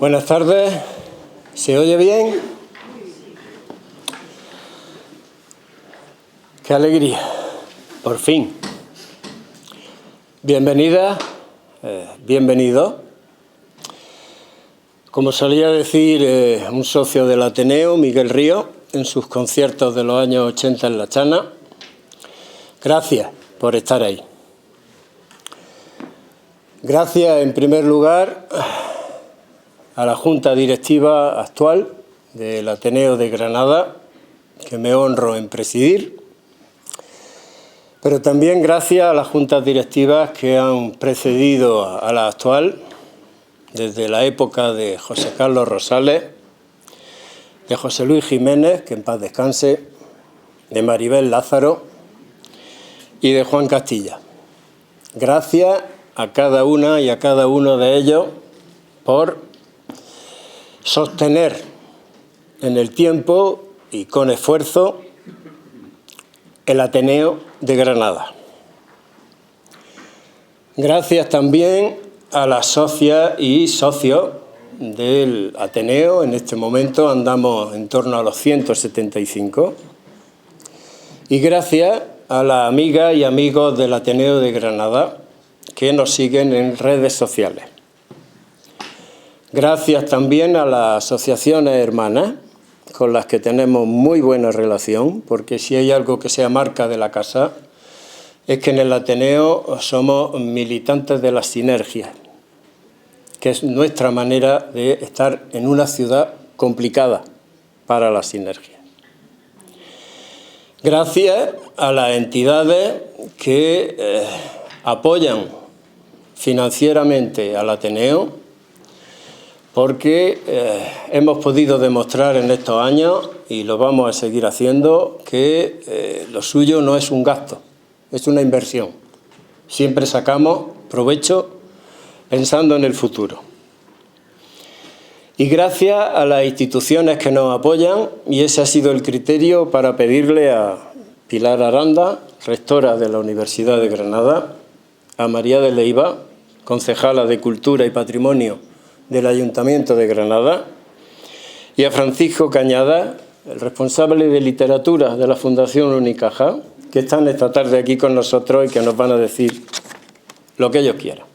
Buenas tardes. ¿Se oye bien? ¡Qué alegría! Por fin. Bienvenida, bienvenido. Como solía decir un socio del Ateneo, Miguel Río, en sus conciertos de los años 80 en La Chana, gracias por estar ahí. Gracias, en primer lugar, a la Junta Directiva actual del Ateneo de Granada, que me honro en presidir, pero también gracias a las juntas directivas que han precedido a la actual, desde la época de José Carlos Rosales, de José Luis Jiménez, que en paz descanse, de Maribel Lázaro y de Juan Castilla. Gracias a cada una y a cada uno de ellos por sostener en el tiempo y con esfuerzo el Ateneo de Granada. Gracias también a las socias y socios del Ateneo. En este momento andamos en torno a los 175. Y gracias a las amigas y amigos del Ateneo de Granada que nos siguen en redes sociales. Gracias también a las asociaciones hermanas, con las que tenemos muy buena relación, porque si hay algo que sea marca de la casa, es que en el Ateneo somos militantes de las sinergias, que es nuestra manera de estar en una ciudad complicada para las sinergias. Gracias a las entidades que apoyan financieramente al Ateneo, porque hemos podido demostrar en estos años, y lo vamos a seguir haciendo, que lo suyo no es un gasto, es una inversión. Siempre sacamos provecho pensando en el futuro. Y gracias a las instituciones que nos apoyan, y ese ha sido el criterio para pedirle a Pilar Aranda, rectora de la Universidad de Granada, a María de Leiva, concejala de Cultura y Patrimonio del Ayuntamiento de Granada, y a Francisco Cañada, el responsable de literatura de la Fundación Unicaja, que están esta tarde aquí con nosotros y que nos van a decir lo que ellos quieran.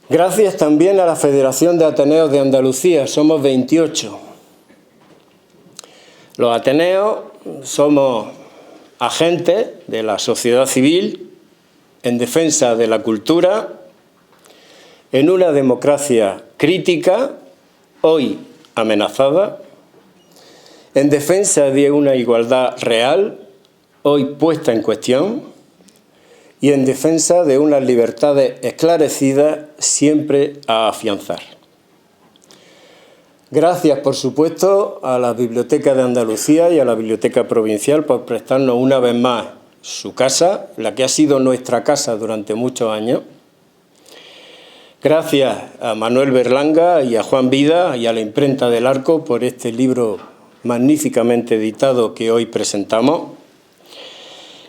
Gracias también a la Federación de Ateneos de Andalucía, somos 28. Los Ateneos somos agentes de la sociedad civil en defensa de la cultura, en una democracia crítica, hoy amenazada, en defensa de una igualdad real, hoy puesta en cuestión, y en defensa de unas libertades esclarecidas, siempre a afianzar. Gracias, por supuesto, a la Biblioteca de Andalucía y a la Biblioteca Provincial por prestarnos una vez más su casa, la que ha sido nuestra casa durante muchos años. Gracias a Manuel Berlanga y a Juan Vida y a la Imprenta del Arco por este libro magníficamente editado que hoy presentamos.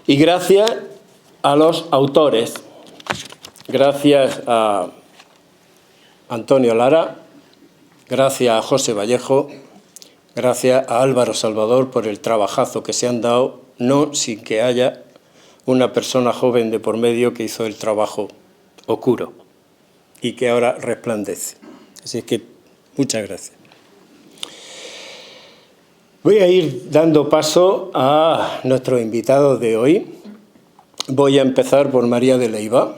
Y gracias a los autores. Gracias a Antonio Lara, gracias a José Vallejo, gracias a Álvaro Salvador por el trabajazo que se han dado, no sin que haya una persona joven de por medio que hizo el trabajo oscuro y que ahora resplandece. Así es que muchas gracias. Voy a ir dando paso a nuestros invitados de hoy. Voy a empezar por María de Leiva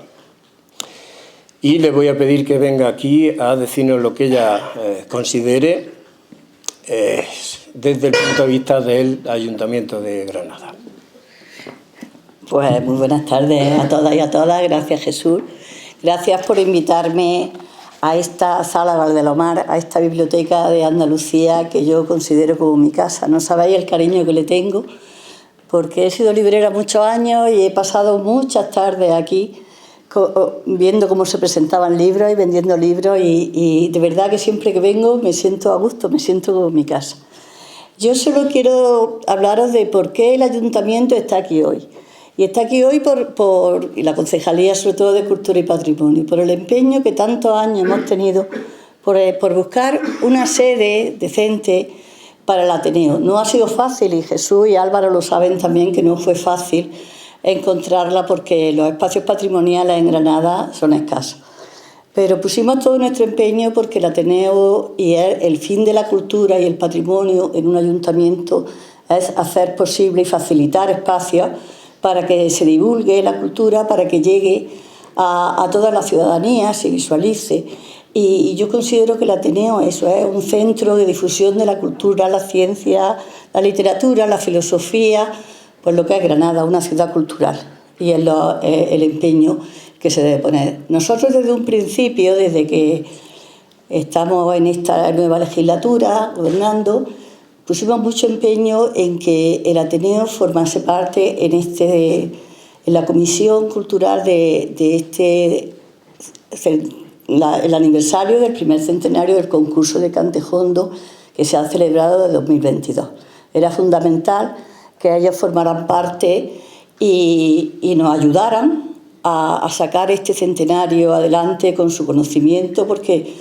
y le voy a pedir que venga aquí a decirnos lo que ella considere desde el punto de vista del Ayuntamiento de Granada. Pues muy buenas tardes a todas y a todas. Gracias, Jesús. Gracias por invitarme a esta sala Valdelomar, a esta biblioteca de Andalucía que yo considero como mi casa. No sabéis el cariño que le tengo, porque he sido librera muchos años y he pasado muchas tardes aquí viendo cómo se presentaban libros y vendiendo libros y de verdad que siempre que vengo me siento a gusto, me siento como mi casa. Yo solo quiero hablaros de por qué el Ayuntamiento está aquí hoy. Y está aquí hoy por la Concejalía, sobre todo de Cultura y Patrimonio, por el empeño que tantos años hemos tenido por buscar una sede decente para el Ateneo. No ha sido fácil, y Jesús y Álvaro lo saben también, que no fue fácil encontrarla porque los espacios patrimoniales en Granada son escasos. Pero pusimos todo nuestro empeño porque el Ateneo y el fin de la cultura y el patrimonio en un ayuntamiento es hacer posible y facilitar espacios para que se divulgue la cultura, para que llegue a toda la ciudadanía, se visualice. Y yo considero que el Ateneo eso es un centro de difusión de la cultura, la ciencia, la literatura, la filosofía, pues lo que es Granada, una ciudad cultural. Y es el empeño que se debe poner. Nosotros desde un principio, desde que estamos en esta nueva legislatura gobernando, pusimos mucho empeño en que el Ateneo formase parte en la comisión cultural de el aniversario del primer centenario del concurso de Cantejondo que se ha celebrado de 2022. Era fundamental que ellos formaran parte y nos ayudaran a sacar este centenario adelante con su conocimiento, porque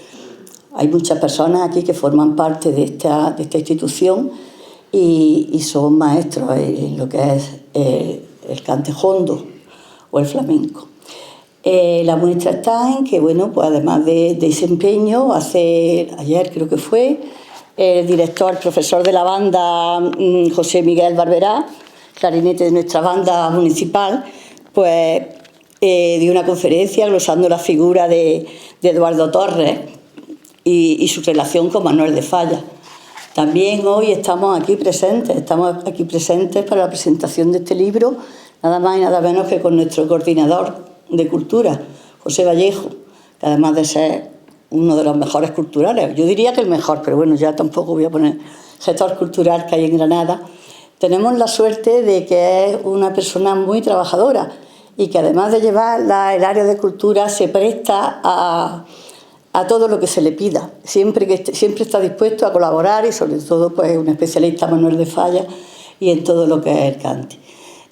hay muchas personas aquí que forman parte de esta institución y son maestros en lo que es el cantejondo o el flamenco. La muestra está en que, bueno, pues además de ese empeño, ayer creo que fue, el director, el profesor de la banda, José Miguel Barberá, clarinete de nuestra banda municipal, pues dio una conferencia glosando la figura de Eduardo Torres y su relación con Manuel de Falla. También hoy estamos aquí presentes para la presentación de este libro, nada más y nada menos que con nuestro coordinador de cultura, José Vallejo, que además de ser uno de los mejores culturales, yo diría que el mejor, pero bueno, ya tampoco voy a poner gestor cultural que hay en Granada, tenemos la suerte de que es una persona muy trabajadora y que además de llevar el área de cultura se presta a todo lo que se le pida, siempre está dispuesto a colaborar, y sobre todo pues un especialista, Manuel de Falla, y en todo lo que es el cante.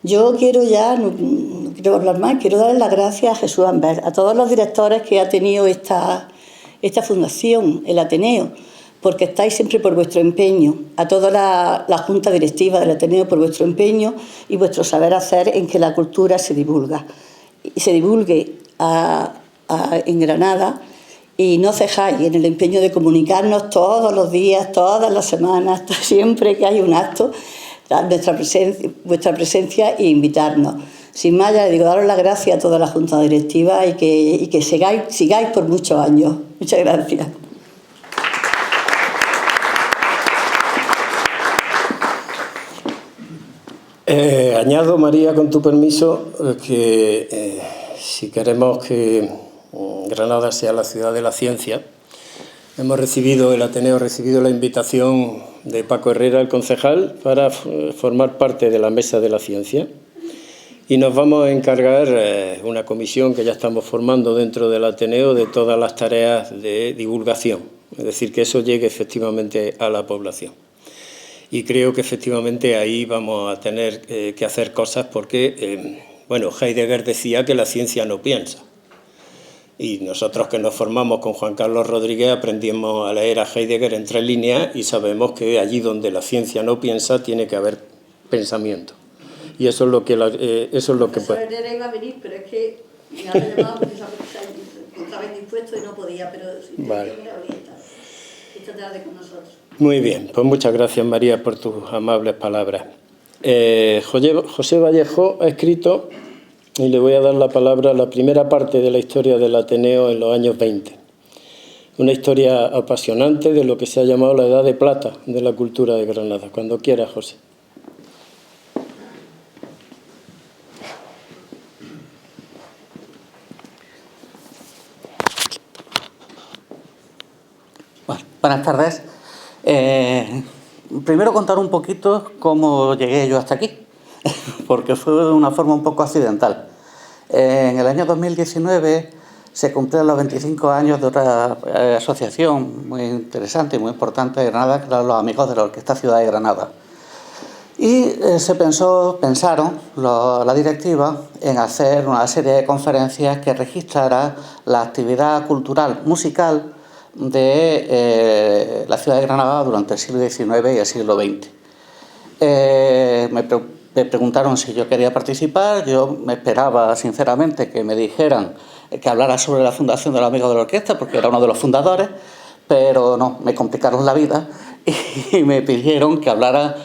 Yo quiero no quiero hablar más, quiero darle las gracias a Jesús Amber, a todos los directores que ha tenido esta fundación, el Ateneo, porque estáis siempre por vuestro empeño, a toda la junta directiva del Ateneo por vuestro empeño y vuestro saber hacer en que la cultura se divulgue en Granada, y no cejáis en el empeño de comunicarnos todos los días, todas las semanas, siempre que hay un acto, vuestra presencia e invitarnos. Sin más, ya le digo, daros las gracias a toda la junta directiva y que sigáis por muchos años. Muchas gracias. Añado, María, con tu permiso, que si queremos que Granada sea la ciudad de la ciencia, el Ateneo ha recibido la invitación de Paco Herrera, el concejal, para formar parte de la Mesa de la Ciencia. Y nos vamos a encargar, una comisión que ya estamos formando dentro del Ateneo, de todas las tareas de divulgación. Es decir, que eso llegue efectivamente a la población. Y creo que efectivamente ahí vamos a tener que hacer cosas porque, Heidegger decía que la ciencia no piensa. Y nosotros que nos formamos con Juan Carlos Rodríguez aprendimos a leer a Heidegger en 3 líneas y sabemos que allí donde la ciencia no piensa tiene que haber pensamiento. Y eso es lo que puede. Herrera iba a venir, pero es que me ha llamado porque estaba indispuesto y no podía, pero si vale. Esta tarde con nosotros. Muy bien, pues muchas gracias, María, por tus amables palabras. José Vallejo ha escrito, y le voy a dar la palabra, la primera parte de la historia del Ateneo en los años 20. Una historia apasionante de lo que se ha llamado la Edad de Plata de la cultura de Granada. Cuando quiera, José. Bueno, buenas tardes. Primero contar un poquito cómo llegué yo hasta aquí, porque fue de una forma un poco accidental. En el año 2019 se cumplieron los 25 años de otra asociación muy interesante y muy importante de Granada, que eran los Amigos de la Orquesta Ciudad de Granada. Y pensaron la directiva en hacer una serie de conferencias que registrara la actividad cultural musical de la ciudad de Granada durante el siglo XIX y el siglo XX. Me preguntaron si yo quería participar. Yo me esperaba sinceramente que me dijeran que hablara sobre la fundación de los Amigos de la Orquesta, porque era uno de los fundadores, pero no, me complicaron la vida y me pidieron que hablara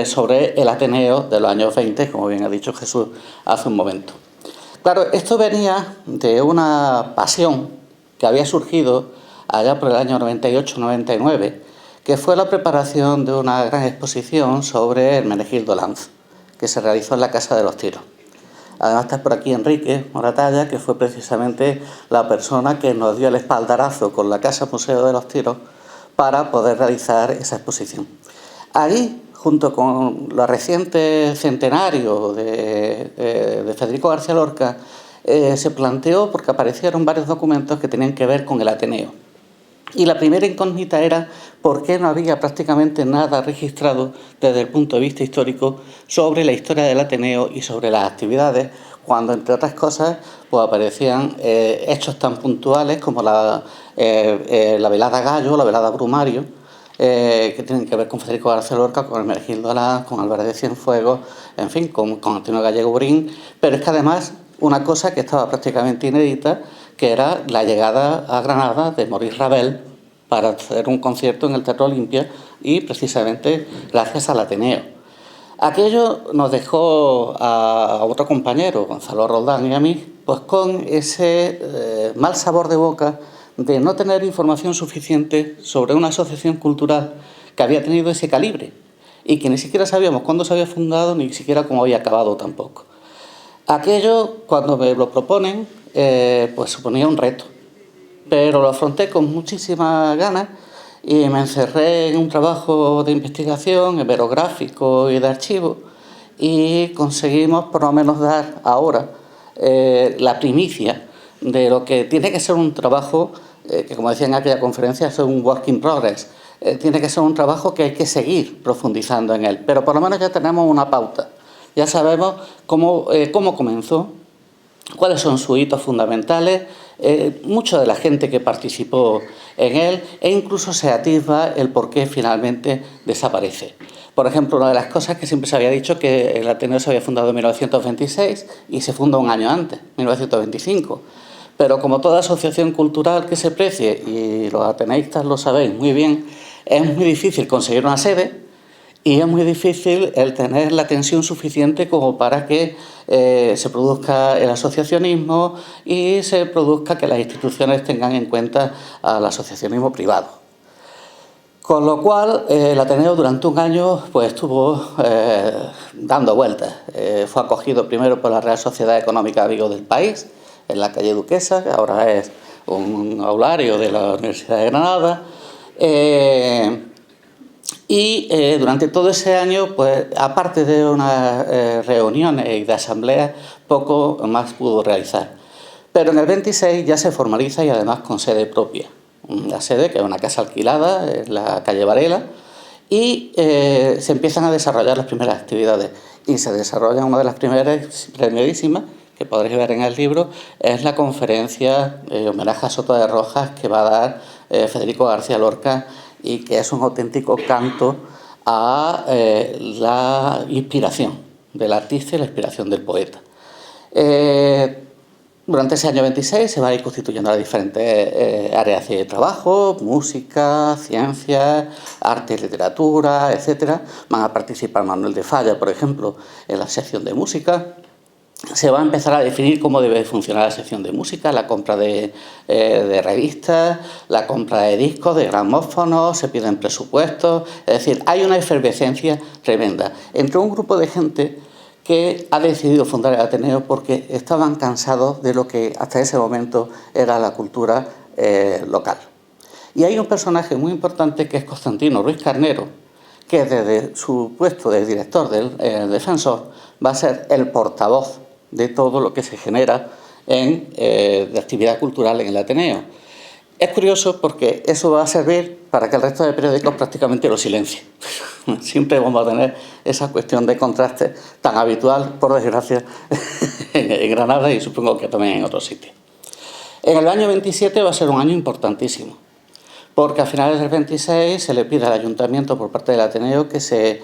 sobre el Ateneo de los años 20, como bien ha dicho Jesús hace un momento. Claro, esto venía de una pasión que había surgido allá por el año 98-99, que fue la preparación de una gran exposición sobre Hermenegildo Lanz, que se realizó en la Casa de los Tiros. Además está por aquí Enrique Moratalla, que fue precisamente la persona que nos dio el espaldarazo con la Casa Museo de los Tiros para poder realizar esa exposición. Ahí, junto con los recientes centenarios de Federico García Lorca, se planteó, porque aparecieron varios documentos que tenían que ver con el Ateneo. Y la primera incógnita era por qué no había prácticamente nada registrado desde el punto de vista histórico sobre la historia del Ateneo y sobre las actividades, cuando, entre otras cosas, pues aparecían hechos tan puntuales como la velada Gallo, la velada Brumario, que tienen que ver con Federico García Lorca, con Hermenegildo Lanz, con Álvarez de Cienfuegos, en fin, con Antonio Gallego Burín. Pero es que además una cosa que estaba prácticamente inédita, que era la llegada a Granada de Maurice Ravel para hacer un concierto en el Teatro Olimpia, y precisamente gracias al Ateneo. Aquello nos dejó a otro compañero, Gonzalo Roldán, y a mí, pues con ese mal sabor de boca de no tener información suficiente sobre una asociación cultural que había tenido ese calibre y que ni siquiera sabíamos cuándo se había fundado, ni siquiera cómo había acabado tampoco. Aquello, cuando me lo proponen, pues suponía un reto, pero lo afronté con muchísimas ganas y me encerré en un trabajo de investigación hemerográfico y de archivo, y conseguimos por lo menos dar ahora la primicia de lo que tiene que ser un trabajo que, como decía en aquella conferencia, es un work in progress. Tiene que ser un trabajo que hay que seguir profundizando en él, pero por lo menos ya tenemos una pauta. Ya sabemos cómo comenzó, cuáles son sus hitos fundamentales, mucho de la gente que participó en él, e incluso se atisba el por qué finalmente desaparece. Por ejemplo, una de las cosas que siempre se había dicho, que el Ateneo se había fundado en 1926 y se funda un año antes, 1925. Pero como toda asociación cultural que se precie, y los ateneístas lo sabéis muy bien, es muy difícil conseguir una sede y es muy difícil el tener la tensión suficiente como para que se produzca el asociacionismo y se produzca que las instituciones tengan en cuenta al asociacionismo privado. Con lo cual, el Ateneo durante un año pues, estuvo dando vueltas. Fue acogido primero por la Real Sociedad Económica Amigos del País, en la calle Duquesa, que ahora es un aulario de la Universidad de Granada. Durante todo ese año, pues, aparte de unas reuniones y de asambleas, poco más pudo realizar. Pero en el 26 ya se formaliza, y además con sede propia. La sede, que es una casa alquilada en la calle Varela, y se empiezan a desarrollar las primeras actividades. Y se desarrolla una de las primerísimas, que podréis ver en el libro, es la conferencia homenaje a Soto de Rojas que va a dar Federico García Lorca, y que es un auténtico canto a la inspiración del artista y la inspiración del poeta. Durante ese año 26 se va a ir constituyendo las diferentes áreas de trabajo: música, ciencias, arte y literatura, etc. Van a participar Manuel de Falla, por ejemplo, en la sección de música. Se va a empezar a definir cómo debe funcionar la sección de música, la compra de revistas, la compra de discos, de gramófonos, se piden presupuestos. Es decir, hay una efervescencia tremenda entre un grupo de gente que ha decidido fundar el Ateneo porque estaban cansados de lo que hasta ese momento era la cultura local. Y hay un personaje muy importante, que es Constantino Ruiz Carnero, que desde su puesto de director del Defensor va a ser el portavoz de todo lo que se genera de actividad cultural en el Ateneo. Es curioso porque eso va a servir para que el resto de periódicos prácticamente lo silencien. Siempre vamos a tener esa cuestión de contraste tan habitual, por desgracia, en Granada y supongo que también en otros sitios. En el año 27 va a ser un año importantísimo, porque a finales del 26 se le pide al Ayuntamiento por parte del Ateneo que se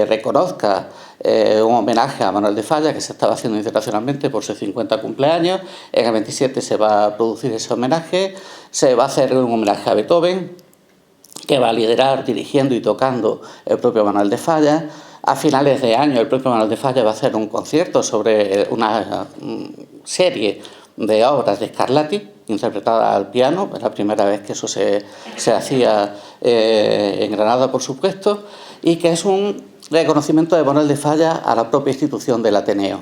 reconozca un homenaje a Manuel de Falla, que se estaba haciendo internacionalmente por su 50 cumpleaños. En el 27 se va a producir ese homenaje, se va a hacer un homenaje a Beethoven, que va a liderar dirigiendo y tocando el propio Manuel de Falla. A finales de año el propio Manuel de Falla va a hacer un concierto sobre una serie de obras de Scarlatti, interpretada al piano. Es la primera vez que eso se hacía en Granada, por supuesto, y que es un reconocimiento de Manuel de Falla a la propia institución del Ateneo.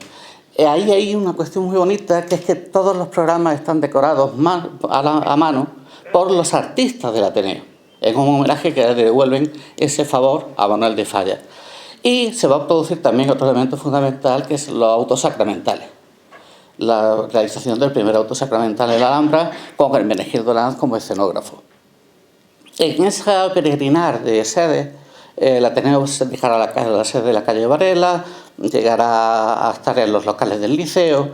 Ahí hay una cuestión muy bonita, que es que todos los programas están decorados a mano por los artistas del Ateneo. Es un homenaje que le devuelven ese favor a Manuel de Falla. Y se va a producir también otro elemento fundamental, que es los autos sacramentales. La realización del primer auto sacramental en la Alhambra, con Hermenegildo Lanz como escenógrafo. En esa peregrinar de sedes, el Ateneo dejará la sede de la calle Varela, llegará a estar en los locales del Liceo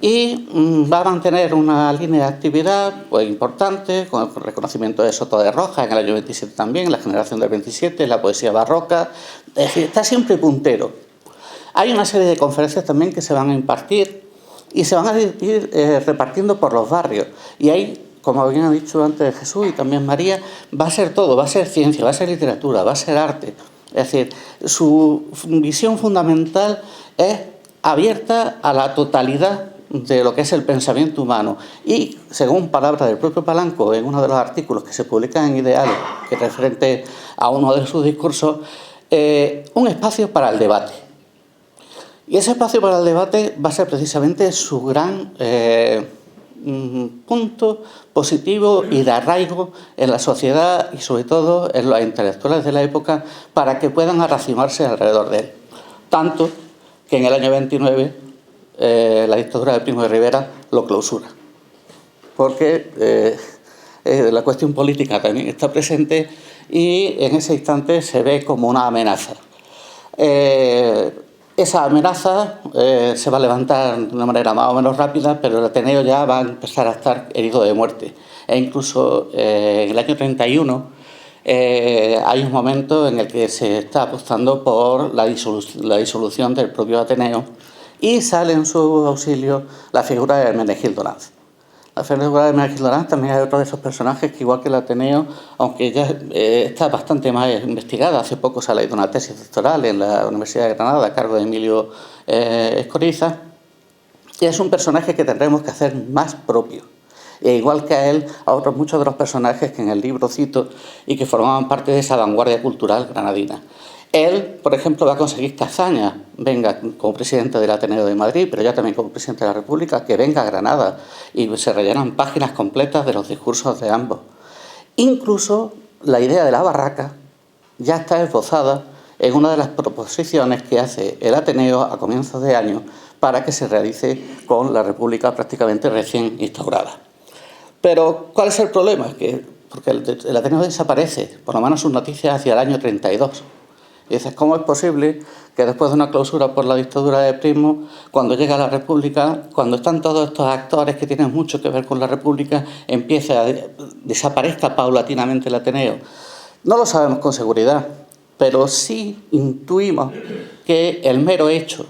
y va a mantener una línea de actividad pues, importante, con el reconocimiento de Soto de Roja en el año 27 también, la generación del 27, la poesía barroca. Es decir, está siempre puntero. Hay una serie de conferencias también que se van a impartir y se van a ir repartiendo por los barrios. Y ahí, como bien ha dicho antes Jesús y también María, va a ser todo, va a ser ciencia, va a ser literatura, va a ser arte. Es decir, su visión fundamental es abierta a la totalidad de lo que es el pensamiento humano. Y, según palabras del propio Palanco, en uno de los artículos que se publican en Ideales, que es referente a uno de sus discursos, un espacio para el debate. Y ese espacio para el debate va a ser precisamente su gran punto positivo y de arraigo en la sociedad y sobre todo en los intelectuales de la época para que puedan arracimarse alrededor de él. Tanto que en el año 29 la dictadura de Primo de Rivera lo clausura. Porque la cuestión política también está presente y en ese instante se ve como una amenaza. Esa amenaza se va a levantar de una manera más o menos rápida, pero el Ateneo ya va a empezar a estar herido de muerte. E incluso en el año 31 hay un momento en el que se está apostando por la disolución del propio Ateneo y sale en su auxilio la figura de Hermenegildo Lanz. La figura de Hermenegildo Lanz también es otro de esos personajes que, igual que el Ateneo, aunque ya está bastante más investigada, hace poco se ha leído una tesis doctoral en la Universidad de Granada a cargo de Emilio Escoriza, y es un personaje que tendremos que hacer más propio. E igual que a él, a otros muchos de los personajes que en el libro cito y que formaban parte de esa vanguardia cultural granadina. Él, por ejemplo, va a conseguir que Azaña venga como presidente del Ateneo de Madrid, pero ya también como presidente de la República, que venga a Granada y se rellenan páginas completas de los discursos de ambos. Incluso la idea de la barraca ya está esbozada en una de las proposiciones que hace el Ateneo a comienzos de año para que se realice con la República prácticamente recién instaurada. Pero, ¿cuál es el problema? Porque el Ateneo desaparece, por lo menos sus noticias, hacia el año 32. Y dices, ¿cómo es posible que después de una clausura por la dictadura de Primo, cuando llega la República, cuando están todos estos actores que tienen mucho que ver con la República, desaparezca paulatinamente el Ateneo? No lo sabemos con seguridad, pero sí intuimos que el mero hecho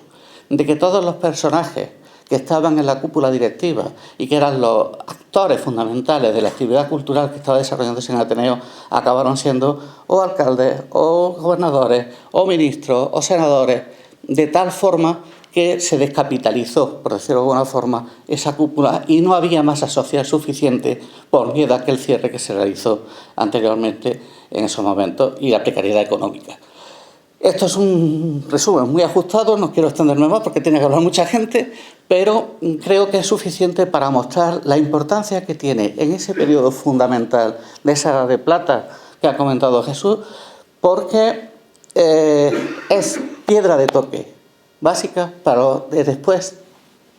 de que todos los personajes que estaban en la cúpula directiva y que eran los actores fundamentales de la actividad cultural que estaba desarrollándose en el Ateneo acabaron siendo o alcaldes, o gobernadores, o ministros, o senadores, de tal forma que se descapitalizó, por decirlo de alguna forma, esa cúpula y no había masa social suficiente por miedo a aquel cierre que se realizó anteriormente en esos momentos y la precariedad económica. Esto es un resumen muy ajustado, no quiero extenderme más porque tiene que hablar mucha gente, pero creo que es suficiente para mostrar la importancia que tiene en ese periodo fundamental de esa Edad de Plata que ha comentado Jesús, porque es piedra de toque básica para después,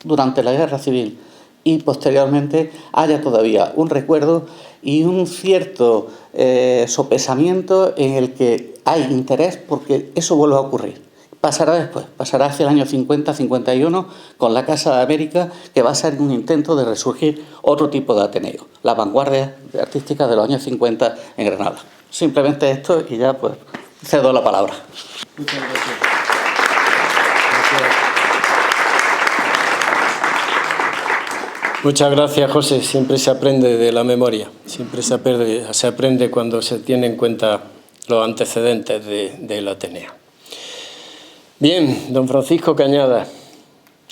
durante la Guerra Civil y posteriormente haya todavía un recuerdo y un cierto sopesamiento en el que hay interés porque eso vuelva a ocurrir. Pasará después, pasará hacia el año 50-51 con la Casa de América, que va a ser un intento de resurgir otro tipo de Ateneo, la vanguardia artística de los años 50 en Granada. Simplemente esto y ya pues cedo la palabra. Muchas gracias. Muchas gracias, José. Siempre se aprende de la memoria, siempre se aprende cuando se tiene en cuenta los antecedentes del Ateneo. Bien, don Francisco Cañada,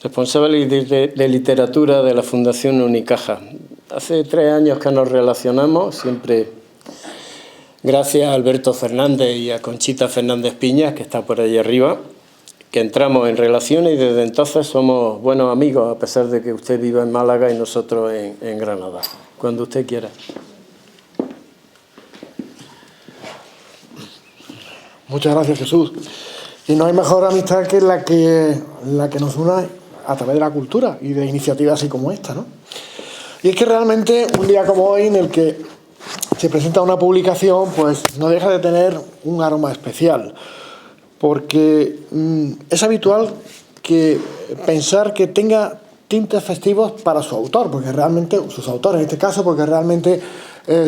responsable de literatura de la Fundación Unicaja. Hace 3 años que nos relacionamos, siempre gracias a Alberto Fernández y a Conchita Fernández Piñas, que está por ahí arriba, que entramos en relaciones y desde entonces somos buenos amigos, a pesar de que usted viva en Málaga y nosotros en Granada. Cuando usted quiera. Muchas gracias, Jesús. Y no hay mejor amistad que la que nos une a través de la cultura y de iniciativas así como esta, ¿no? Y es que realmente un día como hoy en el que se presenta una publicación, pues no deja de tener un aroma especial, porque es habitual que pensar que tenga tintes festivos para su autor, porque realmente, sus autores en este caso, porque realmente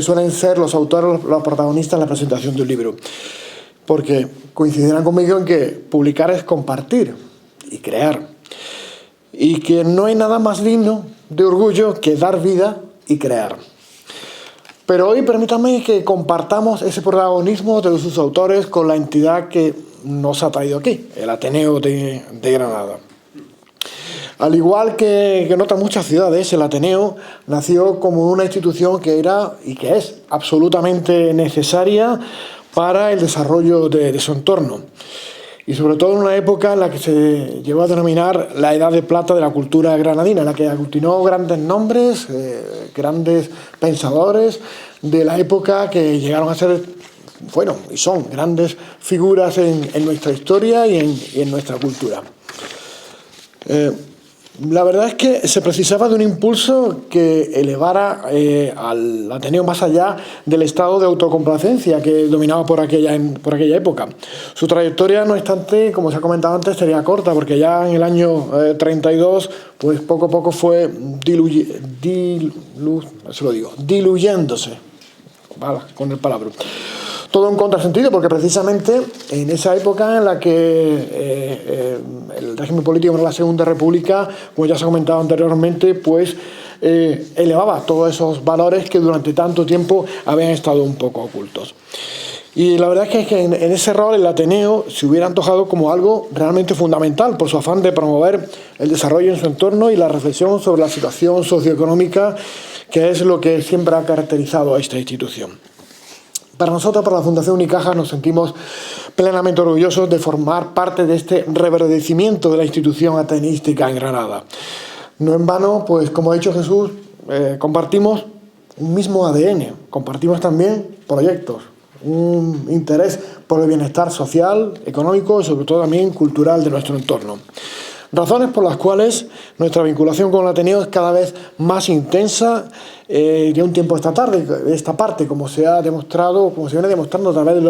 suelen ser los autores los protagonistas en la presentación de un libro. Porque coincidirán conmigo en que publicar es compartir y crear. Y que no hay nada más digno de orgullo que dar vida y crear. Pero hoy permítanme que compartamos ese protagonismo de sus autores con la entidad que nos ha traído aquí, el Ateneo de Granada. Al igual que en otras muchas ciudades, el Ateneo nació como una institución que era y que es absolutamente necesaria para el desarrollo de su entorno. Y sobre todo en una época en la que se llegó a denominar la Edad de Plata de la cultura granadina, en la que aglutinó grandes nombres, grandes pensadores de la época que llegaron a ser, bueno, y son grandes figuras en nuestra historia y en nuestra cultura. La verdad es que se precisaba de un impulso que elevara al Ateneo más allá del estado de autocomplacencia que dominaba por aquella época. Su trayectoria, no obstante, como se ha comentado antes, sería corta, porque ya en el año 32, pues poco a poco fue diluyéndose, ¿vale? Con el palabra. Todo un contrasentido, porque precisamente en esa época en la que el régimen político de la Segunda República, como ya se ha comentado anteriormente, pues elevaba todos esos valores que durante tanto tiempo habían estado un poco ocultos. Y la verdad es que en ese rol el Ateneo se hubiera antojado como algo realmente fundamental por su afán de promover el desarrollo en su entorno y la reflexión sobre la situación socioeconómica, que es lo que siempre ha caracterizado a esta institución. Para nosotros, para la Fundación Unicaja, nos sentimos plenamente orgullosos de formar parte de este reverdecimiento de la institución ateística en Granada. No en vano, pues como ha dicho Jesús, compartimos un mismo ADN, compartimos también proyectos, un interés por el bienestar social, económico y sobre todo también cultural de nuestro entorno. Razones por las cuales nuestra vinculación con el Ateneo es cada vez más intensa de un tiempo de esta parte, como se ha demostrado, como se viene demostrando a través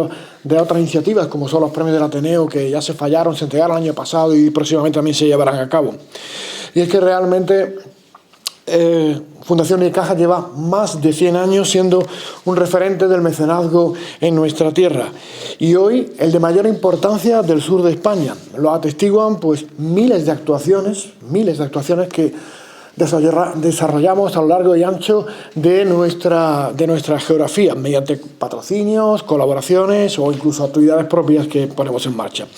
de otras iniciativas, como son los premios del Ateneo, que ya se entregaron el año pasado y próximamente también se llevarán a cabo. Y es que realmente Fundación Unicaja lleva más de 100 años siendo un referente del mecenazgo en nuestra tierra y hoy el de mayor importancia del sur de España. Lo atestiguan pues miles de actuaciones que desarrollamos a lo largo y ancho de nuestra geografía mediante patrocinios, colaboraciones o incluso actividades propias que ponemos en marcha.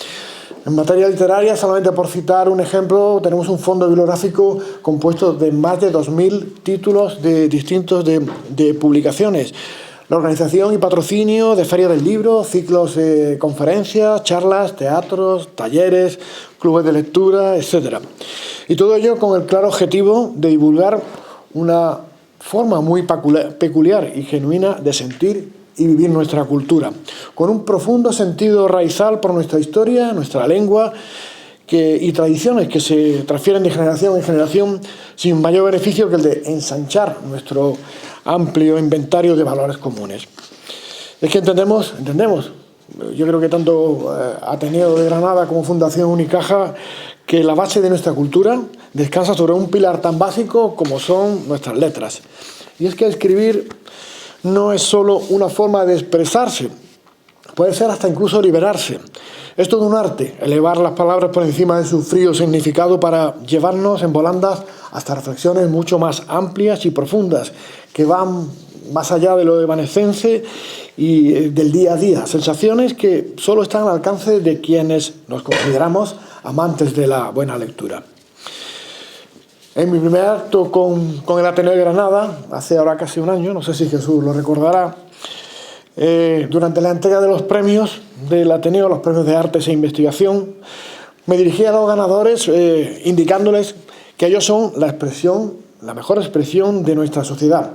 En materia literaria, solamente por citar un ejemplo, tenemos un fondo bibliográfico compuesto de más de 2.000 títulos distintos de publicaciones. La organización y patrocinio de ferias del libro, ciclos de conferencias, charlas, teatros, talleres, clubes de lectura, etc. Y todo ello con el claro objetivo de divulgar una forma muy peculiar y genuina de sentir y vivir nuestra cultura, con un profundo sentido raizal por nuestra historia, nuestra lengua, y tradiciones que se transfieren de generación en generación sin mayor beneficio que el de ensanchar nuestro amplio inventario de valores comunes. Es que entendemos, yo creo que tanto Ateneo de Granada como Fundación Unicaja, que la base de nuestra cultura descansa sobre un pilar tan básico como son nuestras letras. Y es que escribir no es solo una forma de expresarse, puede ser hasta incluso liberarse. Es todo un arte, elevar las palabras por encima de su frío significado para llevarnos en volandas hasta reflexiones mucho más amplias y profundas, que van más allá de lo evanescente y del día a día, sensaciones que solo están al alcance de quienes nos consideramos amantes de la buena lectura. En mi primer acto con el Ateneo de Granada, hace ahora casi un año, no sé si Jesús lo recordará, durante la entrega de los premios del Ateneo, los premios de Artes e Investigación, me dirigí a los ganadores indicándoles que ellos son la mejor expresión de nuestra sociedad,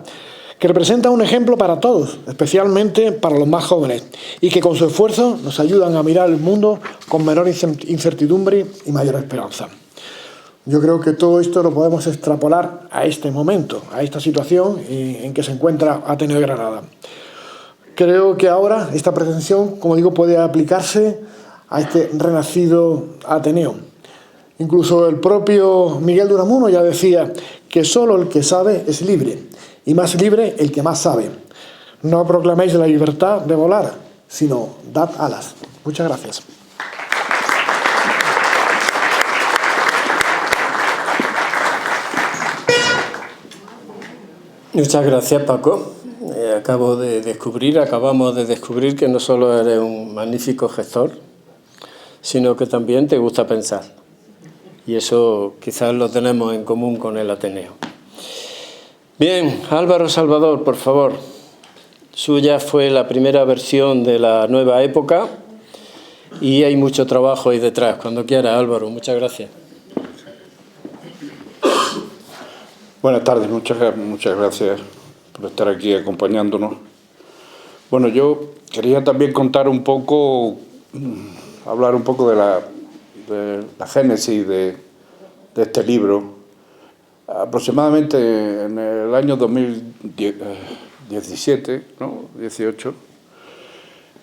que representa un ejemplo para todos, especialmente para los más jóvenes, y que con su esfuerzo nos ayudan a mirar el mundo con menor incertidumbre y mayor esperanza. Yo creo que todo esto lo podemos extrapolar a este momento, a esta situación en que se encuentra Ateneo de Granada. Creo que ahora esta pretensión, como digo, puede aplicarse a este renacido Ateneo. Incluso el propio Miguel de Unamuno ya decía que solo el que sabe es libre, y más libre el que más sabe. No proclaméis la libertad de volar, sino dad alas. Muchas gracias. Muchas gracias, Paco. Acabamos de descubrir que no solo eres un magnífico gestor, sino que también te gusta pensar. Y eso quizás lo tenemos en común con el Ateneo. Bien, Álvaro Salvador, por favor. Suya fue la primera versión de la nueva época y hay mucho trabajo ahí detrás. Cuando quiera, Álvaro, muchas gracias. Buenas tardes, muchas gracias por estar aquí acompañándonos. Bueno, yo quería también contar un poco, hablar un poco de la génesis de este libro. Aproximadamente en el año 2017, ¿no? 18,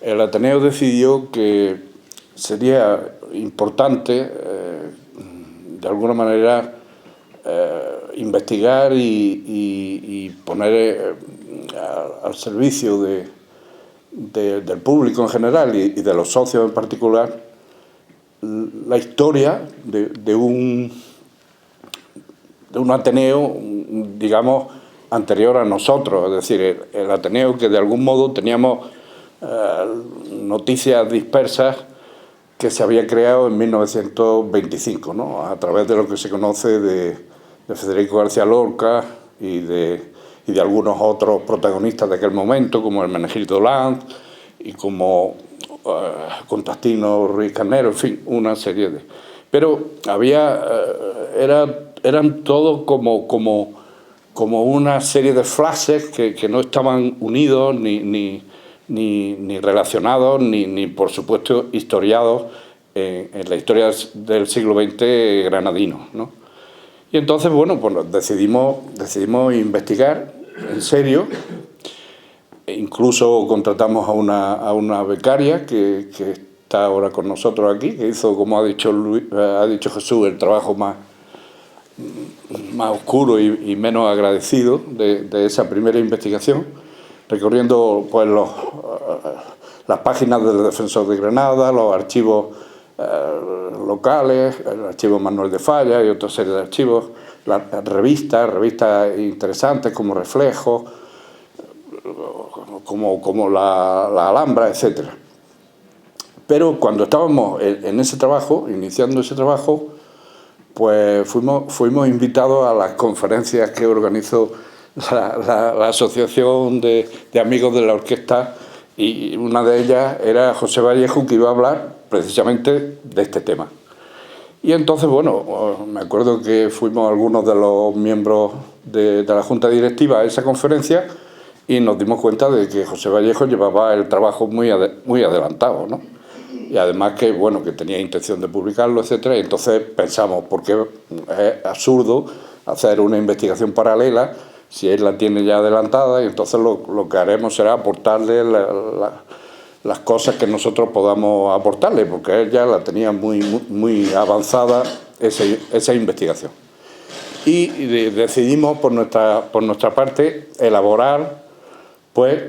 el Ateneo decidió que sería importante, de alguna manera, investigar y poner al servicio del público en general y de los socios en particular la historia de un Ateneo, digamos, anterior a nosotros, es decir, el Ateneo que de algún modo teníamos noticias dispersas que se había creado en 1925, ¿no? A través de lo que se conoce de Federico García Lorca y de algunos otros protagonistas de aquel momento, como Hermenegildo Lanz y como Constantino Ruiz Carnero, en fin, una serie de... Pero eran todos como una serie de flashes que no estaban unidos ni relacionados ni por supuesto historiados en la historia del siglo XX granadino, ¿no? Y entonces, bueno, pues decidimos investigar en serio. Incluso contratamos a una becaria que está ahora con nosotros aquí, que hizo, como ha dicho Jesús, el trabajo más oscuro y menos agradecido de esa primera investigación, recorriendo pues las páginas del Defensor de Granada, los archivos locales, el archivo Manuel de Falla y otra serie de archivos, las revistas interesantes como Reflejo, como la Alhambra, etc. Pero cuando estábamos en ese trabajo, iniciando ese trabajo, pues fuimos invitados a las conferencias que organizó la Asociación de Amigos de la Orquesta, y una de ellas era José Vallejo, que iba a hablar precisamente de este tema. Y entonces, bueno, me acuerdo que fuimos algunos de los miembros de la Junta Directiva a esa conferencia y nos dimos cuenta de que José Vallejo llevaba el trabajo muy adelantado, ¿no? y además que, bueno, que tenía intención de publicarlo, etcétera. Y entonces pensamos, porque es absurdo hacer una investigación paralela si él la tiene ya adelantada, y entonces lo que haremos será aportarle las cosas que nosotros podamos aportarle, porque él ya la tenía muy avanzada esa investigación. Y decidimos por nuestra parte elaborar, pues,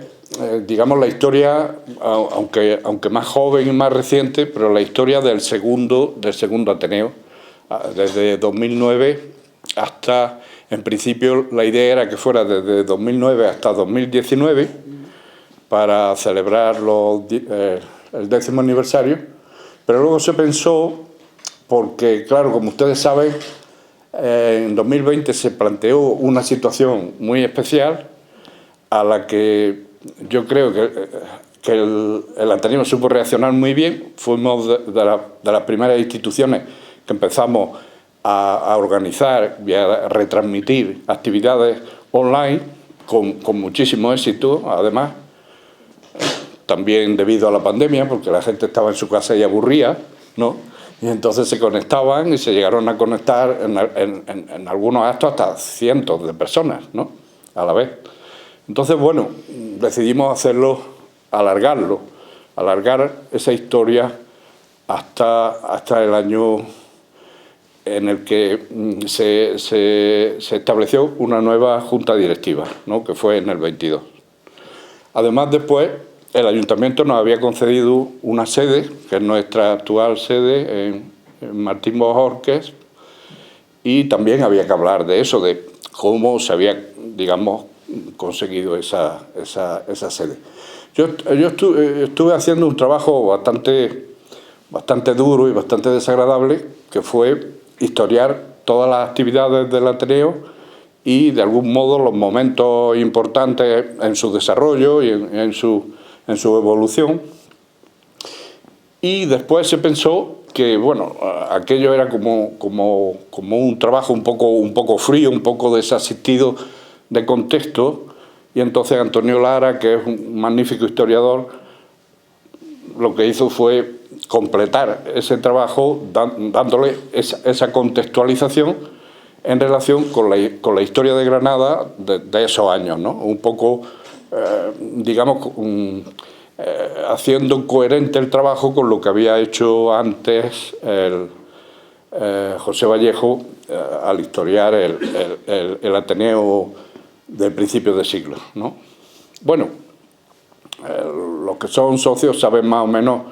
digamos, la historia, aunque más joven y más reciente, pero la historia del segundo Ateneo, desde 2009 hasta, en principio, la idea era que fuera desde 2009 hasta 2019, para celebrar el 10º aniversario, pero luego se pensó, porque, claro, como ustedes saben, en 2020 se planteó una situación muy especial a la que yo creo que el Ateneo supo reaccionar muy bien. Fuimos de las primeras instituciones que empezamos a organizar y a retransmitir actividades online con muchísimo éxito, además, también debido a la pandemia, porque la gente estaba en su casa y aburría, ¿no? Y entonces se conectaban y se llegaron a conectar en algunos actos hasta cientos de personas, ¿no?, a la vez. Entonces, bueno, decidimos alargar esa historia hasta el año en el que se estableció una nueva junta directiva, ¿no?, que fue en el 22. Además, después, el Ayuntamiento nos había concedido una sede, que es nuestra actual sede, en Martín Bojorquez, y también había que hablar de eso, de cómo se había, digamos, conseguido esa sede. Yo estuve haciendo un trabajo bastante duro y bastante desagradable, que fue historiar todas las actividades del Ateneo y, de algún modo, los momentos importantes en su desarrollo y en su evolución. Y después se pensó que, bueno, aquello era como un trabajo un poco frío, un poco desasistido de contexto, y entonces Antonio Lara, que es un magnífico historiador, lo que hizo fue completar ese trabajo dándole esa contextualización en relación con la historia de Granada de esos años, ¿no? Un poco, digamos, haciendo coherente el trabajo con lo que había hecho antes José Vallejo al historiar el Ateneo del principio de siglo, ¿no? Bueno, los que son socios saben más o menos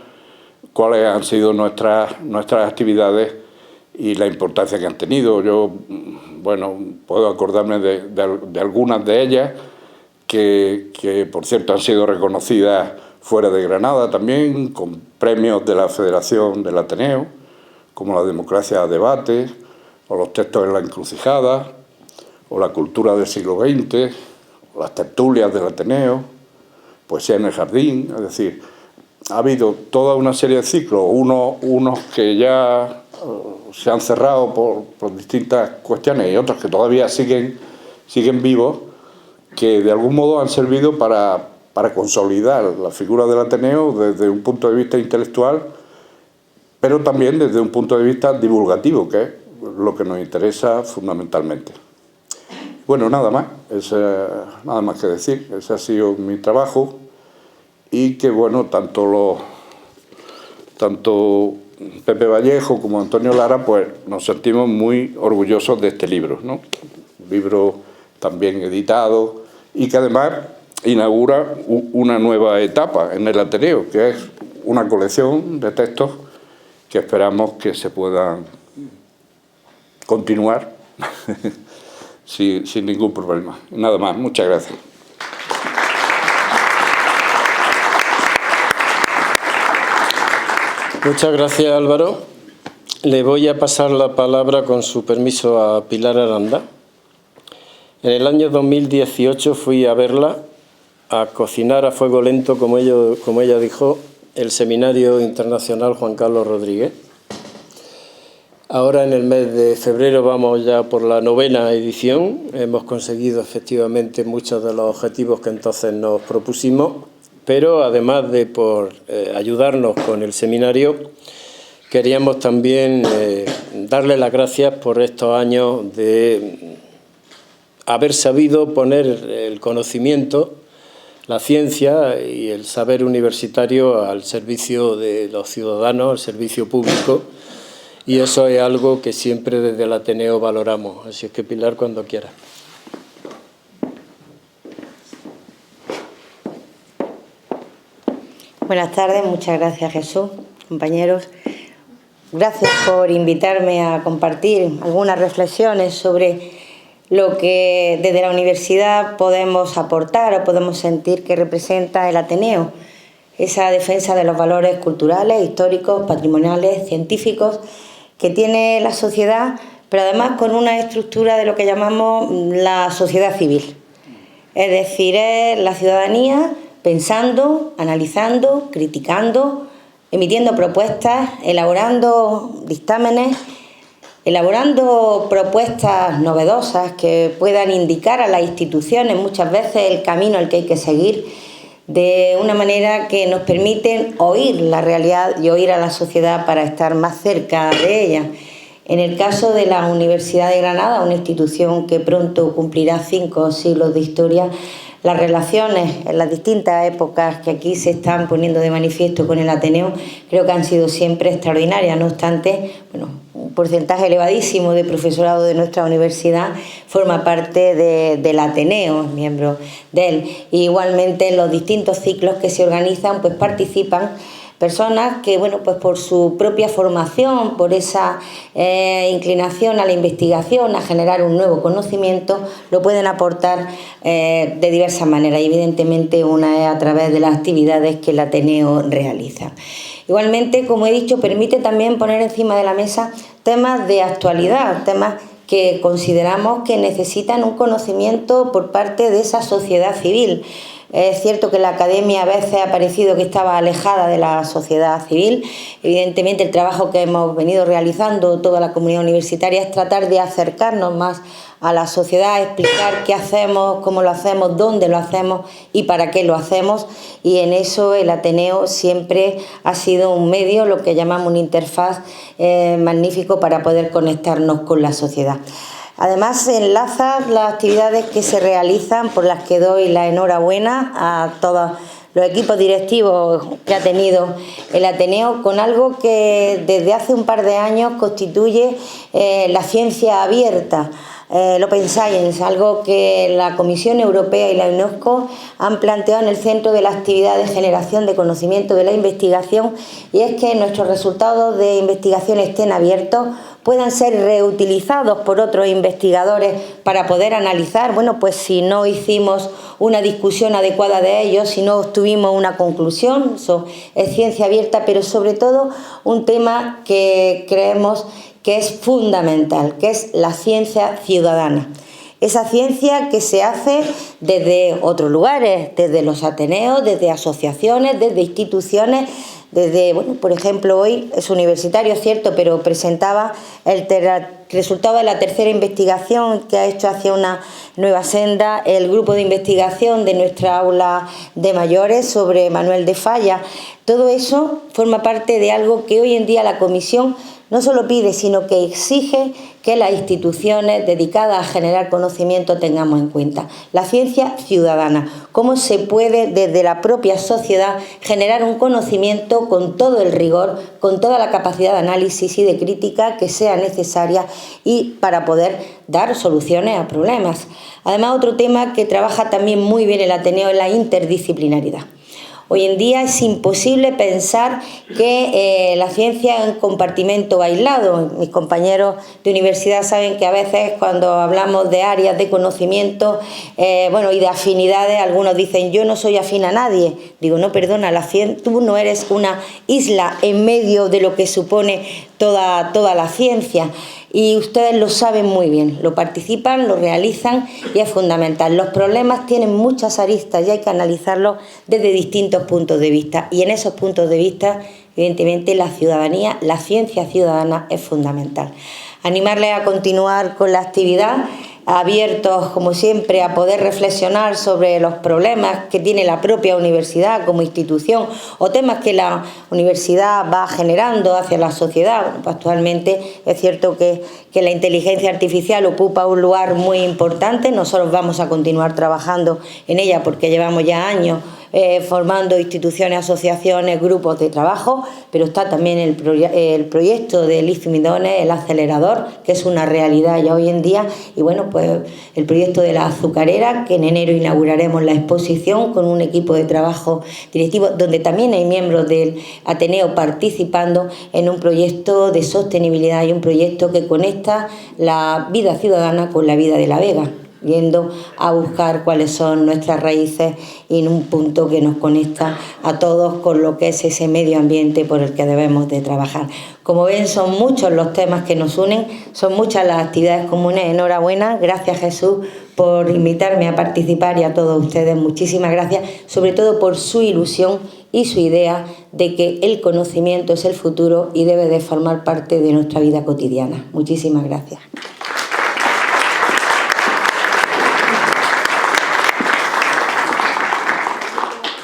cuáles han sido nuestras actividades y la importancia que han tenido. Yo, bueno, puedo acordarme de algunas de ellas que, por cierto, han sido reconocidas fuera de Granada también, con premios de la Federación del Ateneo, como la democracia a debate, o los textos en la encrucijada, o la cultura del siglo XX, o las tertulias del Ateneo, poesía en el jardín. Es decir, ha habido toda una serie de ciclos, unos que ya se han cerrado por distintas cuestiones y otros que todavía siguen vivos, que de algún modo han servido para consolidar la figura del Ateneo desde un punto de vista intelectual, pero también desde un punto de vista divulgativo, que es lo que nos interesa fundamentalmente. Bueno, nada más que decir. Ese ha sido mi trabajo, y que, bueno, tanto Pepe Vallejo como Antonio Lara, pues nos sentimos muy orgullosos de este libro, ¿no? Un libro también editado y que además inaugura una nueva etapa en el Ateneo, que es una colección de textos que esperamos que se puedan continuar sin ningún problema. Nada más, muchas gracias. Muchas gracias, Álvaro. Le voy a pasar la palabra, con su permiso, a Pilar Aranda. En el año 2018 fui a verla, a cocinar a fuego lento, como ella dijo, el Seminario Internacional Juan Carlos Rodríguez. Ahora, en el mes de febrero, vamos ya por la 9ª edición. Hemos conseguido efectivamente muchos de los objetivos que entonces nos propusimos, pero además de por ayudarnos con el seminario, queríamos también darle las gracias por estos años de haber sabido poner el conocimiento, la ciencia y el saber universitario al servicio de los ciudadanos, al servicio público, y eso es algo que siempre desde el Ateneo valoramos. Así es que, Pilar, cuando quieras. Buenas tardes, muchas gracias, Jesús, compañeros. Gracias por invitarme a compartir algunas reflexiones sobre lo que desde la universidad podemos aportar o podemos sentir que representa el Ateneo, esa defensa de los valores culturales, históricos, patrimoniales, científicos que tiene la sociedad, pero además con una estructura de lo que llamamos la sociedad civil. Es decir, es la ciudadanía pensando, analizando, criticando, emitiendo propuestas, elaborando dictámenes, elaborando propuestas novedosas que puedan indicar a las instituciones muchas veces el camino al que hay que seguir, de una manera que nos permiten oír la realidad y oír a la sociedad para estar más cerca de ella. En el caso de la Universidad de Granada, una institución que pronto cumplirá 5 siglos de historia, las relaciones en las distintas épocas que aquí se están poniendo de manifiesto con el Ateneo creo que han sido siempre extraordinarias. No obstante, un porcentaje elevadísimo de profesorado de nuestra universidad forma parte del Ateneo, es miembro de él. Y igualmente en los distintos ciclos que se organizan, pues participan personas que, pues por su propia formación, por esa inclinación a la investigación, a generar un nuevo conocimiento, lo pueden aportar de diversas maneras. Y evidentemente una es a través de las actividades que el Ateneo realiza. Igualmente, como he dicho, permite también poner encima de la mesa temas de actualidad, temas que consideramos que necesitan un conocimiento por parte de esa sociedad civil. Es cierto que la academia a veces ha parecido que estaba alejada de la sociedad civil. Evidentemente el trabajo que hemos venido realizando toda la comunidad universitaria es tratar de acercarnos más a la sociedad, explicar qué hacemos, cómo lo hacemos, dónde lo hacemos y para qué lo hacemos, y en eso el Ateneo siempre ha sido un medio, lo que llamamos una interfaz magnífico para poder conectarnos con la sociedad. Además, enlaza las actividades que se realizan, por las que doy la enhorabuena a todos los equipos directivos que ha tenido el Ateneo, con algo que desde hace un par de años constituye la ciencia abierta, el Open Science, algo que la Comisión Europea y la UNESCO han planteado en el centro de la actividad de generación de conocimiento de la investigación, y es que nuestros resultados de investigación estén abiertos, puedan ser reutilizados por otros investigadores para poder analizar, pues si no hicimos una discusión adecuada de ellos, si no obtuvimos una conclusión. Eso es ciencia abierta, pero sobre todo un tema que creemos que es fundamental, que es la ciencia ciudadana. Esa ciencia que se hace desde otros lugares, desde los Ateneos, desde asociaciones, desde instituciones, desde, por ejemplo, hoy es universitario, es cierto, pero presentaba el resultado de la tercera investigación que ha hecho hacia una nueva senda el grupo de investigación de nuestra aula de mayores sobre Manuel de Falla. Todo eso forma parte de algo que hoy en día la Comisión no solo pide, sino que exige que las instituciones dedicadas a generar conocimiento tengamos en cuenta. La ciencia ciudadana, cómo se puede desde la propia sociedad generar un conocimiento con todo el rigor, con toda la capacidad de análisis y de crítica que sea necesaria, y para poder dar soluciones a problemas. Además, otro tema que trabaja también muy bien el Ateneo es la interdisciplinaridad. Hoy en día es imposible pensar que la ciencia es un compartimento aislado. Mis compañeros de universidad saben que a veces cuando hablamos de áreas de conocimiento y de afinidades, algunos dicen yo no soy afín a nadie. Digo, no, perdona, tú no eres una isla en medio de lo que supone toda la ciencia. Y ustedes lo saben muy bien, lo participan, lo realizan y es fundamental. Los problemas tienen muchas aristas y hay que analizarlos desde distintos puntos de vista. Y en esos puntos de vista, evidentemente, la ciudadanía, la ciencia ciudadana es fundamental. Animarles a continuar con la actividad, abiertos, como siempre, a poder reflexionar sobre los problemas que tiene la propia universidad como institución o temas que la universidad va generando hacia la sociedad. Bueno, pues actualmente es cierto que la inteligencia artificial ocupa un lugar muy importante. Nosotros vamos a continuar trabajando en ella porque llevamos ya años formando instituciones, asociaciones, grupos de trabajo, pero está también el proyecto de Liz Midones, el acelerador, que es una realidad ya hoy en día, y bueno, pues el proyecto de la azucarera, que en enero inauguraremos la exposición con un equipo de trabajo directivo, donde también hay miembros del Ateneo participando en un proyecto de sostenibilidad y un proyecto que conecta la vida ciudadana con la vida de La Vega, yendo a buscar cuáles son nuestras raíces y en un punto que nos conecta a todos con lo que es ese medio ambiente por el que debemos de trabajar. Como ven, son muchos los temas que nos unen, son muchas las actividades comunes. Enhorabuena, gracias Jesús por invitarme a participar y a todos ustedes muchísimas gracias, sobre todo por su ilusión y su idea de que el conocimiento es el futuro y debe de formar parte de nuestra vida cotidiana. Muchísimas gracias.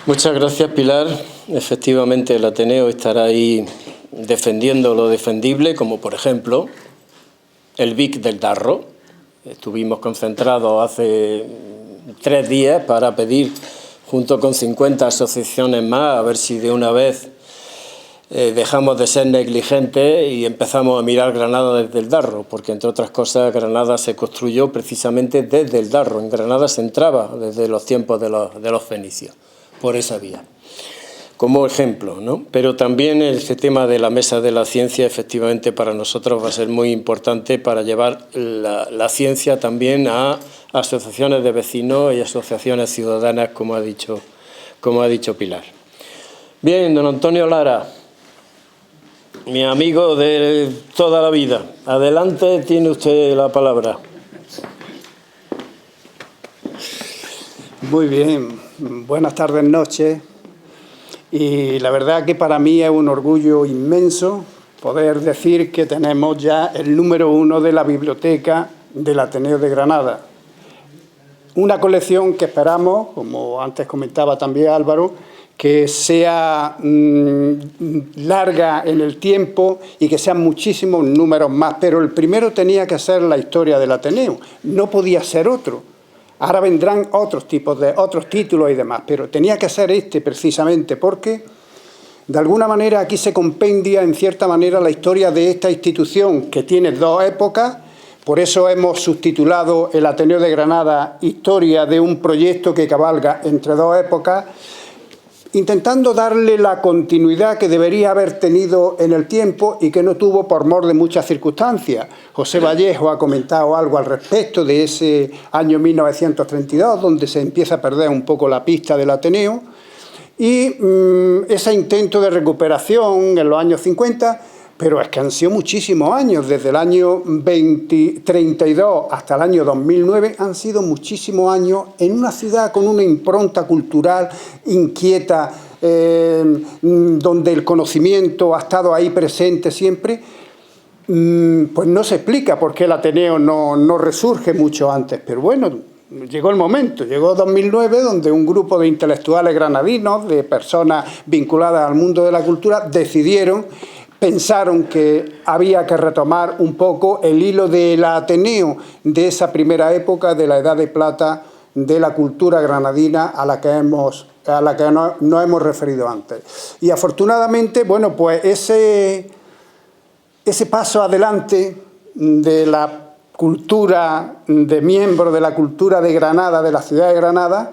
Muchas gracias, Pilar. Efectivamente, el Ateneo estará ahí defendiendo lo defendible, como por ejemplo el Vic del Darro. Estuvimos concentrados hace 3 días para pedir, junto con 50 asociaciones más, a ver si de una vez dejamos de ser negligentes y empezamos a mirar Granada desde el Darro, porque entre otras cosas Granada se construyó precisamente desde el Darro. En Granada se entraba desde los tiempos de los fenicios, por esa vía, como ejemplo, ¿no? Pero también este tema de la Mesa de la Ciencia, efectivamente, para nosotros va a ser muy importante para llevar la ciencia también a asociaciones de vecinos y asociaciones ciudadanas, como ha dicho Pilar. Bien, don Antonio Lara, mi amigo de toda la vida, adelante, tiene usted la palabra. Muy bien, buenas tardes, noches, y la verdad que para mí es un orgullo inmenso poder decir que tenemos ya el número 1 de la biblioteca del Ateneo de Granada. Una colección que esperamos, como antes comentaba también Álvaro, que sea larga en el tiempo y que sean muchísimos números más, pero el primero tenía que ser la historia del Ateneo, no podía ser otro. Ahora vendrán otros títulos y demás, pero tenía que ser este precisamente porque, de alguna manera, aquí se compendia en cierta manera la historia de esta institución que tiene 2 épocas. Por eso hemos subtitulado el Ateneo de Granada Historia de un proyecto que cabalga entre 2 épocas, intentando darle la continuidad que debería haber tenido en el tiempo y que no tuvo por mor de muchas circunstancias. José Vallejo ha comentado algo al respecto de ese año 1932, donde se empieza a perder un poco la pista del Ateneo, y ese intento de recuperación en los años 50, pero es que han sido muchísimos años, desde el año 32 hasta el año 2009, han sido muchísimos años en una ciudad con una impronta cultural inquieta, donde el conocimiento ha estado ahí presente siempre. Pues no se explica por qué el Ateneo no resurge mucho antes, pero bueno, llegó el momento, llegó 2009, donde un grupo de intelectuales granadinos, de personas vinculadas al mundo de la cultura, pensaron que había que retomar un poco el hilo del Ateneo de esa primera época de la Edad de Plata de la cultura granadina a la que nos hemos referido antes. Y afortunadamente, bueno, pues ese paso adelante de la cultura, de miembros de la cultura de Granada, de la ciudad de Granada,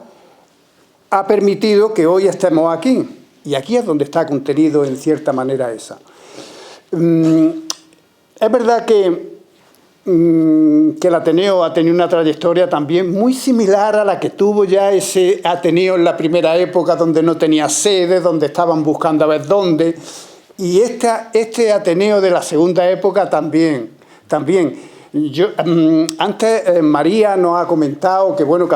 ha permitido que hoy estemos aquí. Y aquí es donde está contenido en cierta manera esa. Es verdad que el Ateneo ha tenido una trayectoria también muy similar a la que tuvo ya ese Ateneo en la primera época, donde no tenía sede, donde estaban buscando a ver dónde. Y este Ateneo de la segunda época también. Antes María nos ha comentado que bueno,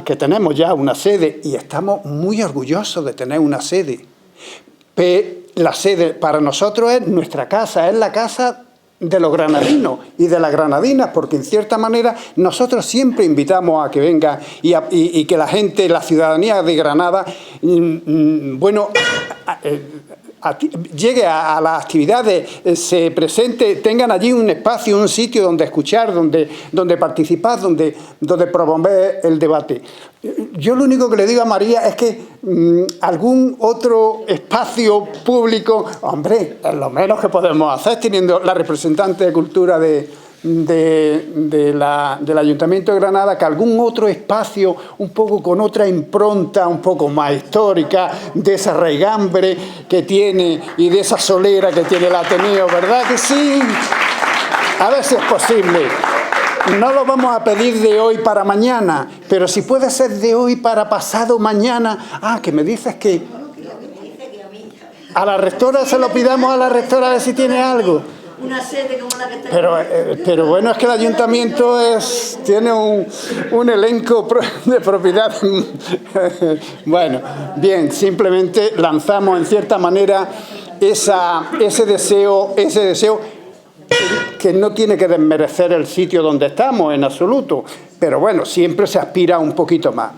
que tenemos ya una sede y estamos muy orgullosos de tener una sede. La sede para nosotros es nuestra casa, es la casa de los granadinos y de las granadinas, porque en cierta manera nosotros siempre invitamos a que venga y que la gente, la ciudadanía de Granada, llegue a las actividades, se presente, tengan allí un espacio, un sitio donde escuchar, donde participar, donde promover el debate. Yo lo único que le digo a María es que algún otro espacio público, hombre, es lo menos que podemos hacer teniendo la representante de Cultura del Ayuntamiento de Granada, que algún otro espacio un poco con otra impronta, un poco más histórica, de esa raigambre que tiene y de esa solera que tiene el Ateneo, ¿verdad que sí? A ver si es posible. No lo vamos a pedir de hoy para mañana, pero si puede ser de hoy para pasado mañana. Ah, que me dices que a la rectora se lo pidamos a la rectora a ver si tiene algo. Una sede como la que está. Pero bueno, es que el ayuntamiento tiene un elenco de propiedad. Bueno, bien, simplemente lanzamos en cierta manera ese deseo que no tiene que desmerecer el sitio donde estamos en absoluto, pero bueno, siempre se aspira un poquito más.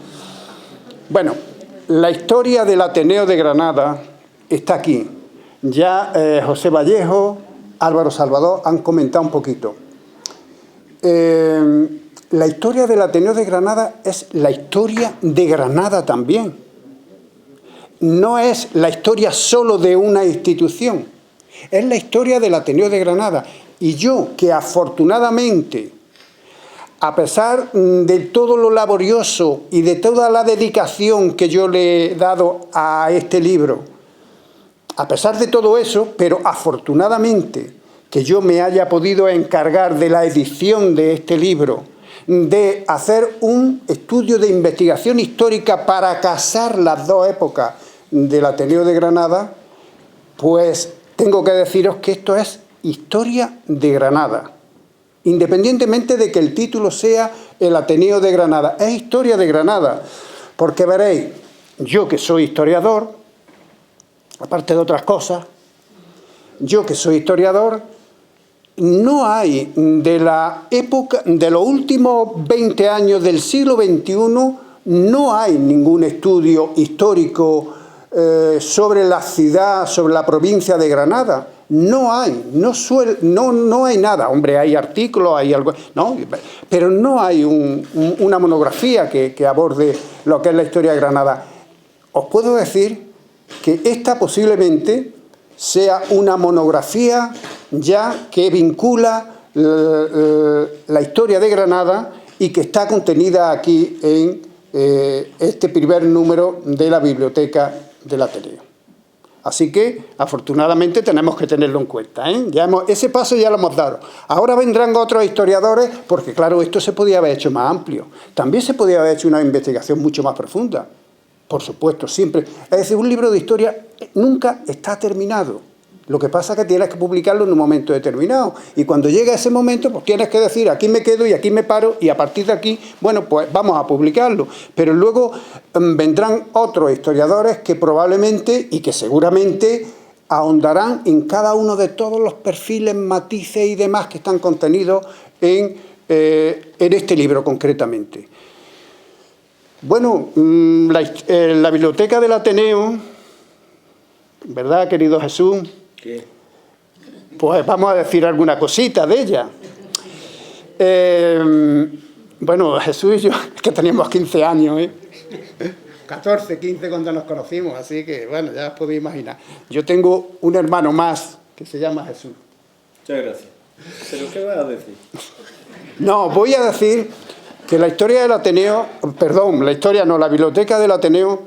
Bueno, la historia del Ateneo de Granada está aquí. Ya José Vallejo, Álvaro Salvador han comentado un poquito. La historia del Ateneo de Granada es la historia de Granada también. No es la historia solo de una institución, es la historia del Ateneo de Granada. Y yo, que afortunadamente, a pesar de todo lo laborioso y de toda la dedicación que yo le he dado a este libro, a pesar de todo eso, pero afortunadamente que yo me haya podido encargar de la edición de este libro, de hacer un estudio de investigación histórica para casar las dos épocas del Ateneo de Granada, pues tengo que deciros que esto es Historia de Granada, independientemente de que el título sea el Ateneo de Granada, es Historia de Granada, porque veréis, yo que soy historiador, aparte de otras cosas, yo que soy historiador, no hay de la época, de los últimos 20 años del siglo XXI, no hay ningún estudio histórico sobre la ciudad, sobre la provincia de Granada. No hay, no hay nada. Hombre, hay artículos, hay algo, no, pero no hay una monografía que aborde lo que es la historia de Granada. Os puedo decir que esta posiblemente sea una monografía ya que vincula la historia de Granada y que está contenida aquí en este primer número de la Biblioteca del Ateneo. Así que, afortunadamente, tenemos que tenerlo en cuenta, ¿eh? Ese paso ya lo hemos dado. Ahora vendrán otros historiadores, porque claro, esto se podía haber hecho más amplio. También se podía haber hecho una investigación mucho más profunda. Por supuesto, siempre. Es decir, un libro de historia nunca está terminado. Lo que pasa es que tienes que publicarlo en un momento determinado. Y cuando llega ese momento, pues tienes que decir, aquí me quedo y aquí me paro, y a partir de aquí, bueno, pues vamos a publicarlo. Pero luego vendrán otros historiadores que probablemente y que seguramente ahondarán en cada uno de todos los perfiles, matices y demás que están contenidos en este libro concretamente. Bueno, la Biblioteca del Ateneo, ¿verdad, querido Jesús? ¿Qué? Pues vamos a decir alguna cosita de ella. Bueno, Jesús y yo, es que teníamos 15 años, 14, 15 cuando nos conocimos, así que, bueno, ya os podéis imaginar. Yo tengo un hermano más que se llama Jesús. Muchas gracias. ¿Pero qué vas a decir? No, voy a decir que la historia del Ateneo, perdón, la historia no, la Biblioteca del Ateneo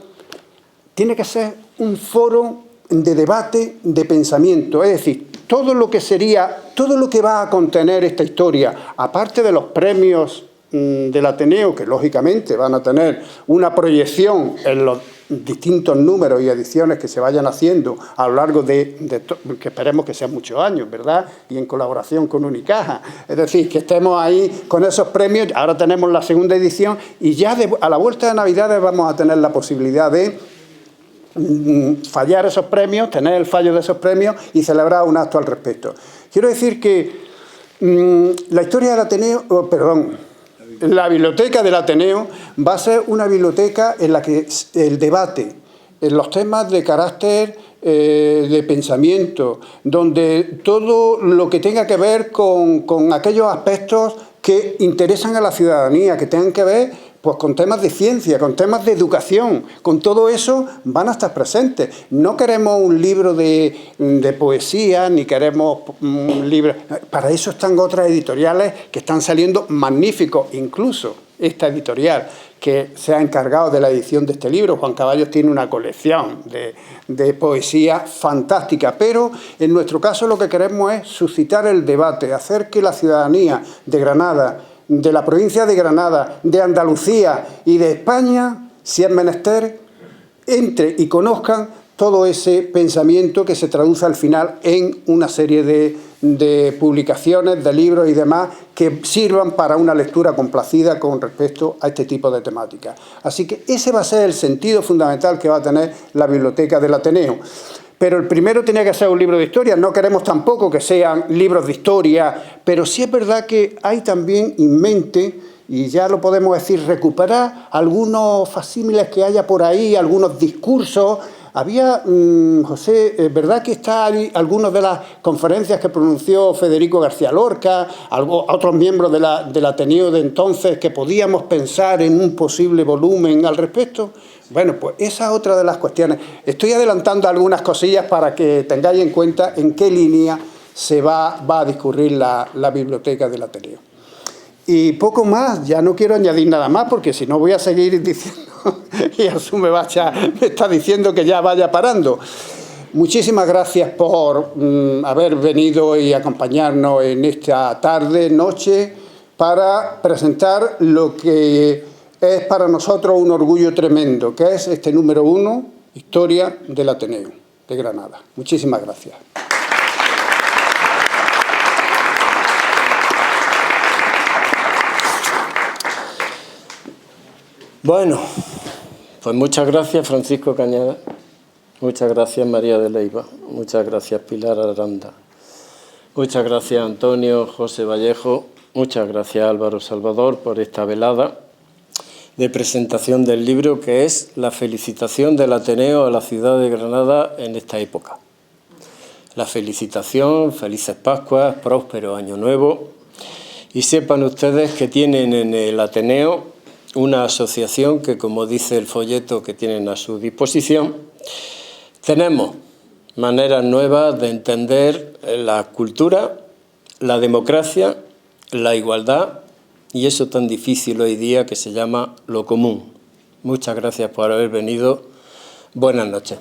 tiene que ser un foro de debate, de pensamiento, es decir, todo lo que va a contener esta historia, aparte de los premios del Ateneo, que lógicamente van a tener una proyección en los distintos números y ediciones que se vayan haciendo a lo largo que esperemos que sean muchos años, ¿verdad? Y en colaboración con Unicaja. Es decir, que estemos ahí con esos premios. Ahora tenemos la segunda edición y ya a la vuelta de Navidades vamos a tener la posibilidad de fallar esos premios, tener el fallo de esos premios y celebrar un acto al respecto. Quiero decir que la historia del Ateneo, la biblioteca del Ateneo va a ser una biblioteca en la que el debate en los temas de carácter de pensamiento, donde todo lo que tenga que ver con aquellos aspectos que interesan a la ciudadanía, que tengan que ver pues con temas de ciencia, con temas de educación, con todo eso van a estar presentes. No queremos un libro de poesía, ni queremos un libro... Para eso están otras editoriales que están saliendo magníficos, incluso esta editorial que se ha encargado de la edición de este libro. Juan Caballos tiene una colección de poesía fantástica, pero en nuestro caso lo que queremos es suscitar el debate, hacer que la ciudadanía de Granada, de la provincia de Granada, de Andalucía y de España, si es menester, entre y conozcan todo ese pensamiento que se traduce al final en una serie de publicaciones, de libros y demás que sirvan para una lectura complacida con respecto a este tipo de temáticas. Así que ese va a ser el sentido fundamental que va a tener la biblioteca del Ateneo. Pero el primero tenía que ser un libro de historia, no queremos tampoco que sean libros de historia, pero sí es verdad que hay también en mente, y ya lo podemos decir, recuperar algunos facsímiles que haya por ahí, algunos discursos. Había, José, es verdad que está ahí algunas de las conferencias que pronunció Federico García Lorca, otros miembros del Ateneo de entonces, que podíamos pensar en un posible volumen al respecto. Bueno, pues esa es otra de las cuestiones. Estoy adelantando algunas cosillas para que tengáis en cuenta en qué línea se va a discurrir la biblioteca del Ateneo. Y poco más, ya no quiero añadir nada más, porque si no voy a seguir diciendo, y Jesús me está diciendo que ya vaya parando. Muchísimas gracias por haber venido y acompañarnos en esta tarde, noche, para presentar lo que es para nosotros un orgullo tremendo, que es este número 1, Historia del Ateneo de Granada. Muchísimas gracias. Bueno, pues muchas gracias Francisco Cañada, muchas gracias María de Leiva, muchas gracias Pilar Aranda, muchas gracias Antonio José Vallejo, muchas gracias Álvaro Salvador por esta velada de presentación del libro que es La felicitación del Ateneo a la ciudad de Granada en esta época. La felicitación, felices Pascuas, próspero Año Nuevo, y sepan ustedes que tienen en el Ateneo una asociación que, como dice el folleto que tienen a su disposición, tenemos maneras nuevas de entender la cultura, la democracia, la igualdad y eso tan difícil hoy día que se llama lo común. Muchas gracias por haber venido. Buenas noches.